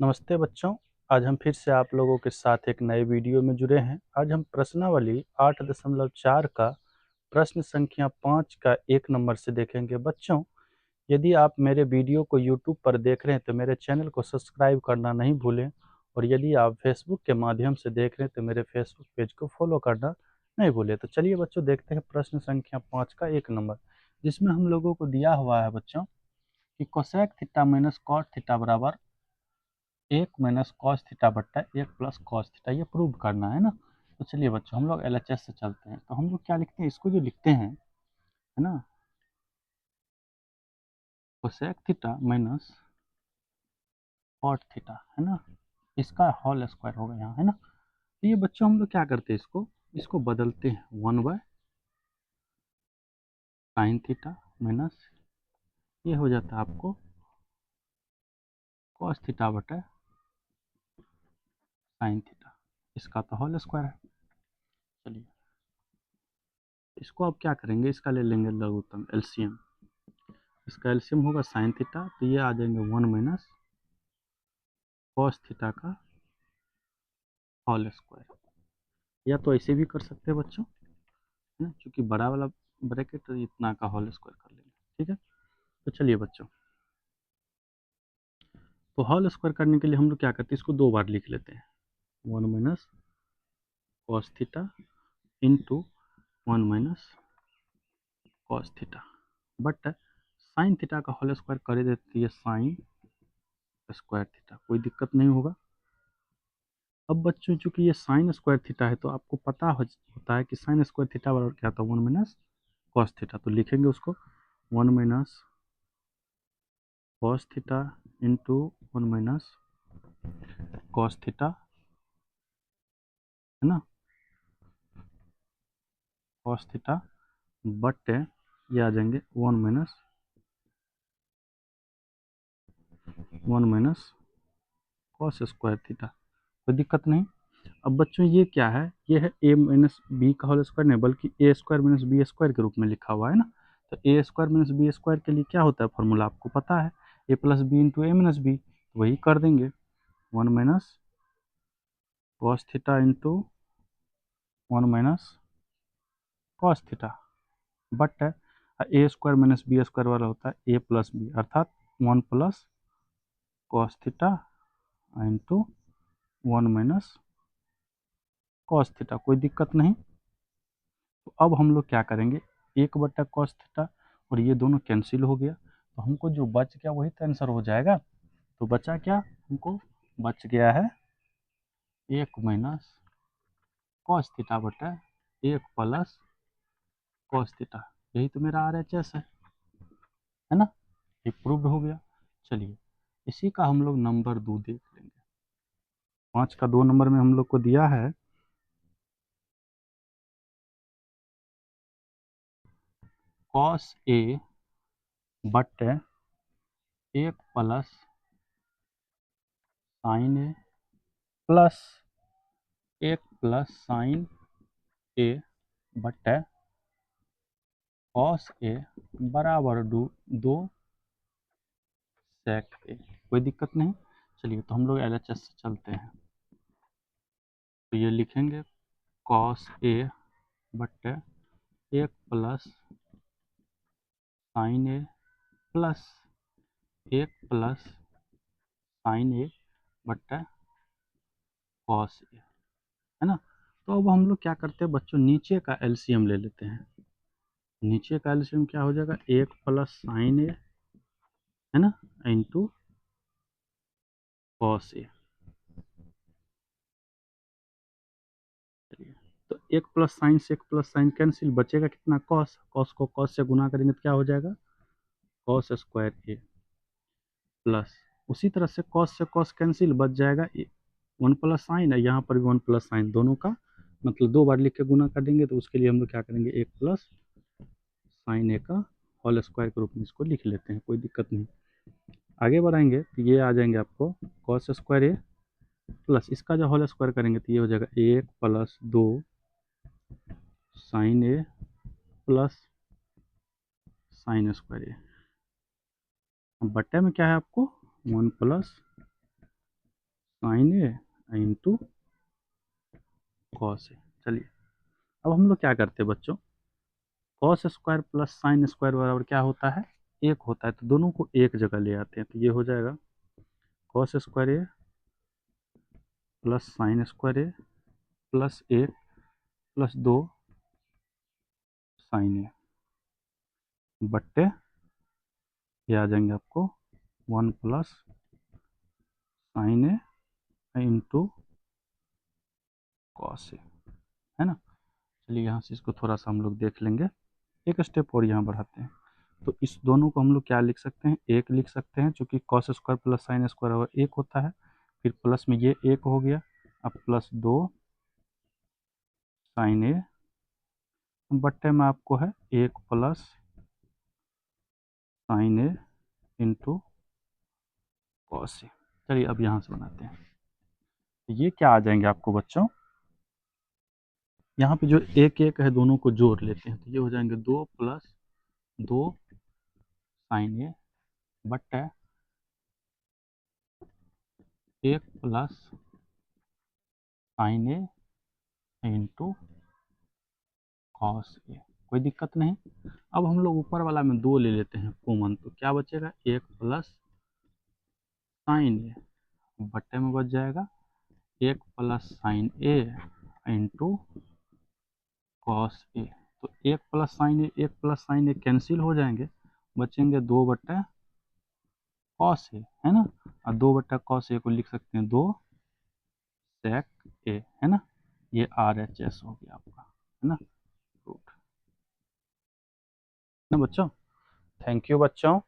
नमस्ते बच्चों। आज हम फिर से आप लोगों के साथ एक नए वीडियो में जुड़े हैं। आज हम प्रश्नावली 8.4 का प्रश्न संख्या 5 का 1 नंबर से देखेंगे। बच्चों, यदि आप मेरे वीडियो को यूट्यूब पर देख रहे हैं तो मेरे चैनल को सब्सक्राइब करना नहीं भूलें, और यदि आप फेसबुक के माध्यम से देख रहे हैं तो मेरे फेसबुक पेज को फॉलो करना नहीं भूलें। तो चलिए बच्चों, देखते हैं प्रश्न संख्या 5 का 1 नंबर, जिसमें हम लोगों को दिया हुआ है बच्चों कि cosec theta minus cot theta बराबर 1 - cos थीटा/1 + cos थीटा, ये प्रूव करना है ना। तो चलिए बच्चों, हम लोग एलएचएस से चलते हैं। तो हम लोग क्या लिखते हैं, इसको जो लिखते हैं, है ना, cosec theta minus cot theta, है ना, इसका होल स्क्वायर होगा यहाँ, है ना। तो ये बच्चों हम लोग क्या करते हैं, इसको बदलते हैं 1/sin थीटा माइनस ये हो जाता है आपको cos थीटा/sin थीटा, इसका तो होल स्क्वायर है। चलिए इसको अब क्या करेंगे, इसका ले लेंगे लघुत्तम एलसीएम। इसका एलसीएम होगा साइन थीटा, तो ये आ जाएंगे 1 - cos थीटा का होल स्क्वायर। या तो ऐसे भी कर सकते हैं बच्चों, है ना, क्योंकि बड़ा वाला ब्रैकेट इतना का होल स्क्वायर कर लेंगे। ठीक है, तो चलिए बच्चों, तो होल स्क्वायर करने के लिए हम लोग क्या करते हैं, इसको 2 बार लिख लेते हैं। 1 - cos theta into 1 - cos theta, but sine theta का होल स्क्वायर कर देती है साइन स्क्वायर थीटा, कोई दिक्कत नहीं होगा। अब बच्चों, चूंकि ये साइन स्क्वायर थीटा है तो आपको पता होता है कि साइन स्क्वायर थीटा बराबर क्या था, 1 - cos थीटा। तो लिखेंगे उसको 1 - cos theta into 1 - cos theta, है ना, cos थीटा, बट ये आ जाएंगे 1 - cos स्क्वायर थीटा, कोई दिक्कत नहीं। अब बच्चों ये क्या है, ये है a - b का होल स्क्वायर, नहीं बल्कि a स्क्वायर - b स्क्वायर के रूप में लिखा हुआ है ना। तो a स्क्वायर - b स्क्वायर के लिए क्या होता है फॉर्मूला, आपको पता है, a + b into a - b, वही कर देंगे 1 - cos theta into 1 - cos theta, but a square - b square वाला होता है a + b, अर्थात 1 + cos theta into 1 - cos theta, कोई दिक्कत नहीं। तो अब हम लोग क्या करेंगे, 1/cos थीटा और ये दोनों कैंसिल हो गया, तो हमको जो बच गया वही तो आंसर हो जाएगा। तो बचा क्या, हमको बच गया है 1 - cos थीटा/1 + cos थीटा, यही तो मेरा RHS है ना, ये प्रूव्ड हो गया। चलिए इसी का हम लोग नंबर 2 देख लेंगे। 5 का 2 नंबर में हम लोग को दिया है cos A/1 + sin A plus 1 + sin A but cos A बराबर 2 sec A, कोई दिक्कत नहीं। चलिए तो हम लोग LHS से चलते हैं। तो ये लिखेंगे cos A but 1 + sin A plus 1 + sin A but cos A, है ना। तो अब हम लोग क्या करते हैं बच्चों, नीचे का एलसीएम ले लेते हैं। नीचे का एलसीएम क्या हो जाएगा, 1 + sin A, है ना, इंटू cos A। चलिए तो 1 + sin से 1 + sin कैंसिल, बचेगा कितना, cos, cos को cos से गुना करेंगे तो क्या हो जाएगा, cos स्क्वायर A प्लस, उसी तरह से cos से cos कैंसिल, बच जाएगा 1 + sin है, यहाँ पर भी 1 + sin, दोनों का मतलब 2 बार लिख के गुना कर देंगे। तो उसके लिए हम लोग क्या करेंगे, 1 + sin A का होल स्क्वायर के रूप में इसको लिख लेते हैं, कोई दिक्कत नहीं। आगे बढ़ाएंगे तो ये आ जाएंगे आपको cos स्क्वायर A प्लस, इसका जो होल स्क्वायर करेंगे तो ये हो जाएगा 1 + 2 sin A plus sin square A, बट्टे में क्या है आपको 1 + sign A into cos A. चलिए अब हम लोग क्या करते हैं बच्चों, cos square plus sine square बराबर क्या होता है, एक होता है, तो दोनों को एक जगह ले आते हैं, तो ये हो जाएगा कॉस स्क्वायर ए प्लस साइन स्क्वायर ए प्लस एक प्लस दो साइन ए बट्टे ये आ जाएंगे आपको one plus sign A into cos A, है ना। चलिए यहाँ से इसको थोड़ा सा हम लोग देख लेंगे, एक स्टेप और यहाँ बढ़ाते हैं। तो इस दोनों को हम लोग क्या लिख सकते हैं, एक लिख सकते हैं, चूंकि cos square plus sine square और एक होता है, फिर प्लस में ये एक हो गया, अब प्लस दो साइन ए बट्टे में आपको है एक plus sign A into cos A. चलिए अब यहाँ से बनाते हैं, तो ये क्या आ जाएंगे आपको बच्चों, यहाँ पे जो एक एक है दोनों को जोड़ लेते हैं, तो ये हो जाएंगे दो प्लस दो साइन ए बट्टे एक plus sign A into cos A. कोई दिक्कत नहीं। अब हम लोग ऊपर वाला में दो ले लेते हैं कॉमन, तो क्या बचेगा, एक प्लस साइन ए बट्टे में बच जाएगा एक plus sign A into cos A. तो एक प्लस साइन ए एक प्लस साइन ए कैंसिल हो जाएंगे, बचेंगे दो बट्टा कॉस ए, है ना। और दो बट्टा कॉस ए को लिख सकते हैं दो सेक ए, है ना। ये आर एच एस हो गया आपका, है ना, रूट, ना बच्चों। थैंक यू बच्चों।